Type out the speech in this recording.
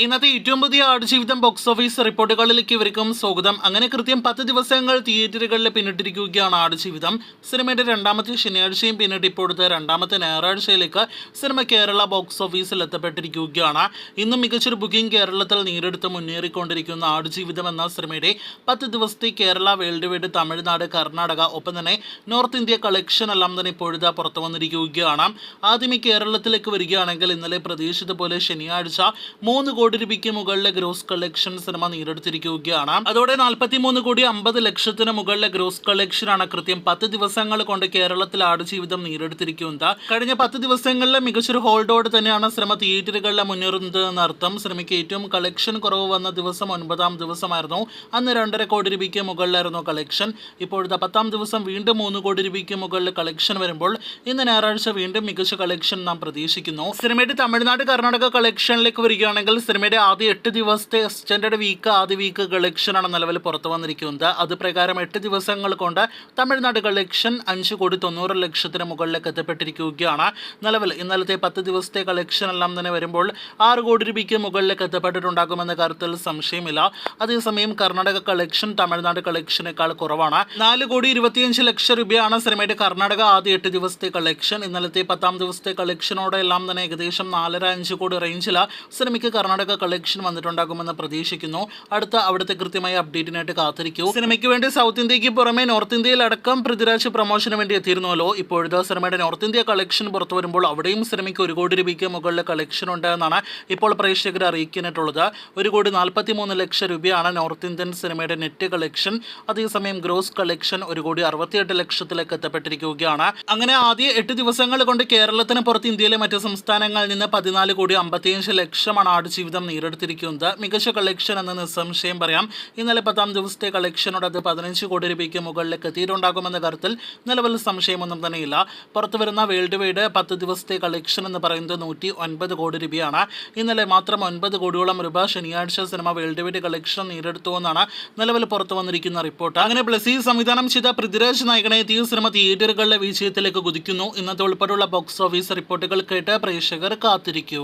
ഇന്നത്തെ ഏറ്റവും പുതിയ ആടുജീവിതം ബോക്സ് ഓഫീസ് റിപ്പോർട്ടുകളിലേക്ക് ഇവർക്കും സ്വാഗതം. അങ്ങനെ കൃത്യം 10 ദിവസങ്ങൾ തിയേറ്ററുകളിൽ പിന്നിട്ടിരിക്കുകയാണ് ആടുജീവിതം. സിനിമയുടെ രണ്ടാമത്തെ ശനിയാഴ്ചയും പിന്നിട്ട് ഇപ്പോഴത്തെ രണ്ടാമത്തെ ഞായറാഴ്ചയിലേക്ക് സിനിമ കേരള ബോക്സ് ഓഫീസിൽ എത്തപ്പെട്ടിരിക്കുകയാണ്. ഇന്നും മികച്ചൊരു ബുക്കിംഗ് കേരളത്തിൽ നേരിടുത്ത് മുന്നേറിക്കൊണ്ടിരിക്കുന്ന ആടുജീവിതം എന്ന സിനിമയുടെ 10 ദിവസത്തെ കേരള വേൾഡ് വൈഡ് തമിഴ്നാട് കർണാടക ഒപ്പം തന്നെ നോർത്ത് ഇന്ത്യ കളക്ഷൻ എല്ലാം തന്നെ ഇപ്പോഴത്തെ പുറത്തു വന്നിരിക്കുകയാണ്. ആദ്യമേ കേരളത്തിലേക്ക് വരികയാണെങ്കിൽ ഇന്നലെ പ്രതീക്ഷിച്ചതുപോലെ ശനിയാഴ്ച 3 കോടി രൂപയ്ക്ക് മുകളിലെ ഗ്രോസ് കളക്ഷൻ സിനിമ നേടിയെടുത്തിരിക്കുകയാണ്. അതോടെ 43 കോടി 50 ലക്ഷത്തിന് മുകളിലെ ഗ്രോസ് കളക്ഷനാണ് കൃത്യം 10 ദിവസങ്ങൾ കൊണ്ട് കേരളത്തിൽ ആടുജീവിതം നേടിയെടുത്തിരിക്കുന്നത്. കഴിഞ്ഞ 10 ദിവസങ്ങളിലെ മികച്ചൊരു ഹോൾഡോട് തന്നെയാണ് സിനിമ തിയേറ്ററുകളിൽ മുന്നേറുന്നത് എന്നർത്ഥം. സിനിമയ്ക്ക് ഏറ്റവും കളക്ഷൻ കുറവ് വന്ന ദിവസം 9-ാം ദിവസമായിരുന്നു. അന്ന് 2.5 കോടി രൂപയ്ക്ക് മുകളിലായിരുന്നു കളക്ഷൻ. ഇപ്പോഴത്തെ 10-ാം ദിവസം വീണ്ടും 3 കോടി രൂപയ്ക്ക് മുകളിൽ കളക്ഷൻ വരുമ്പോൾ ഇന്ന് ഞായറാഴ്ച വീണ്ടും മികച്ച കളക്ഷൻ നാം പ്രതീക്ഷിക്കുന്നു. സിനിമയുടെ തമിഴ്നാട് കർണാടക കളക്ഷനിലേക്ക് വരികയാണെങ്കിൽ സിനിമയുടെ ആദ്യ 8 ദിവസത്തെ എക്സ്റ്റൻഡഡ് വീക്ക് ആദ്യ വീക്ക് കളക്ഷനാണ് നിലവിൽ പുറത്തു വന്നിരിക്കുന്നത്. അത് പ്രകാരം 8 ദിവസങ്ങൾ കൊണ്ട് തമിഴ്നാട് കളക്ഷൻ 5 കോടി 90 ലക്ഷത്തിന് മുകളിലേക്ക് എത്തപ്പെട്ടിരിക്കുകയാണ്. നിലവിൽ ഇന്നലത്തെ 10 ദിവസത്തെ കളക്ഷൻ എല്ലാം തന്നെ വരുമ്പോൾ 6 കോടി രൂപയ്ക്ക് മുകളിലേക്ക് എത്തപ്പെട്ടിട്ടുണ്ടാകുമെന്ന കാര്യത്തിൽ സംശയമില്ല. അതേസമയം കർണാടക കളക്ഷൻ തമിഴ്നാട് കളക്ഷനേക്കാൾ കുറവാണ്. 4 കോടി 25 ലക്ഷം രൂപയാണ് സിനിമയുടെ കർണാടക ആദ്യ 8 ദിവസത്തെ കളക്ഷൻ. ഇന്നലത്തെ 10-ാം ദിവസത്തെ കളക്ഷനോടെ എല്ലാം തന്നെ ഏകദേശം 4.5 കോടി റേഞ്ചിൽ സിനിമയ്ക്ക് കർണാടക കളക്ഷൻ വന്നിട്ടുണ്ടാകുമെന്ന് പ്രതീക്ഷിക്കുന്നു. അവിടുത്തെ കൃത്യമായ അപ്ഡേറ്റിനായിട്ട് കാത്തിരിക്കൂ. സിനിമയ്ക്ക് വേണ്ടി സൗത്ത് ഇന്ത്യക്ക് പുറമെ നോർത്ത് ഇന്ത്യയിലടക്കം പൃഥ്വിരാജ് പ്രൊമോഷന് വേണ്ടി എത്തിയിരുന്നല്ലോ. ഇപ്പോഴത്തെ സിനിമയുടെ നോർത്ത് ഇന്ത്യ കളക്ഷൻ പുറത്തു വരുമ്പോൾ അവിടെയും സിനിമയ്ക്ക് 1 കോടി രൂപയ്ക്ക് മുകളിലെ കളക്ഷൻ ഉണ്ട് എന്നാണ് ഇപ്പോൾ പ്രേക്ഷകർ അറിയിക്കാനായിട്ടുള്ളത്. 1 കോടി 43 ലക്ഷം രൂപയാണ് നോർത്ത് ഇന്ത്യൻ സിനിമയുടെ നെറ്റ് കളക്ഷൻ. അതേസമയം ഗ്രോസ് കളക്ഷൻ 1 കോടി 68 ലക്ഷത്തിലേക്ക് എത്തപ്പെട്ടിരിക്കുകയാണ്. അങ്ങനെ ആദ്യ 8 ദിവസങ്ങൾ കൊണ്ട് കേരളത്തിന് പുറത്ത് ഇന്ത്യയിലെ മറ്റ് സംസ്ഥാനങ്ങളിൽ നിന്ന് 14 കോടി 55 ലക്ഷമാണ് ആടുജീവിതം നേടിയെടുത്തിരിക്കുന്നത്. മികച്ച കളക്ഷൻ എന്ന് നിസ്സംശയം പറയാം. ഇന്നലെ 10-ാം ദിവസത്തെ കളക്ഷനോട് അത് 15 കോടി രൂപയ്ക്ക് മുകളിലേക്ക് എത്തിയിട്ടുണ്ടാകുമെന്ന കാര്യത്തിൽ നിലവിൽ സംശയമൊന്നും തന്നെയില്ല. പുറത്തു വരുന്ന വേൾഡ് വൈഡ് 10 ദിവസത്തെ കളക്ഷൻ എന്ന് പറയുന്നത് 109 കോടി രൂപയാണ്. ഇന്നലെ മാത്രം 9 കോടിയോളം രൂപ ശനിയാഴ്ച സിനിമ വേൾഡ് വൈഡ് കളക്ഷൻ നേടിയെടുത്തു എന്നാണ് നിലവിൽ പുറത്തു വന്നിരിക്കുന്ന റിപ്പോർട്ട്. അങ്ങനെ ബ്ലസി സംവിധാനം ചെയ്ത പൃഥ്വിരാജ് നായകനെ എത്തിയ സിനിമ തിയേറ്ററുകളിലെ വിജയത്തിലേക്ക് കുതിക്കുന്നു. ഇന്നത്തെ ഉൾപ്പെടെയുള്ള ബോക്സ് ഓഫീസ് റിപ്പോർട്ടുകൾ കേട്ട് പ്രേക്ഷകർ കാത്തിരിക്കൂ.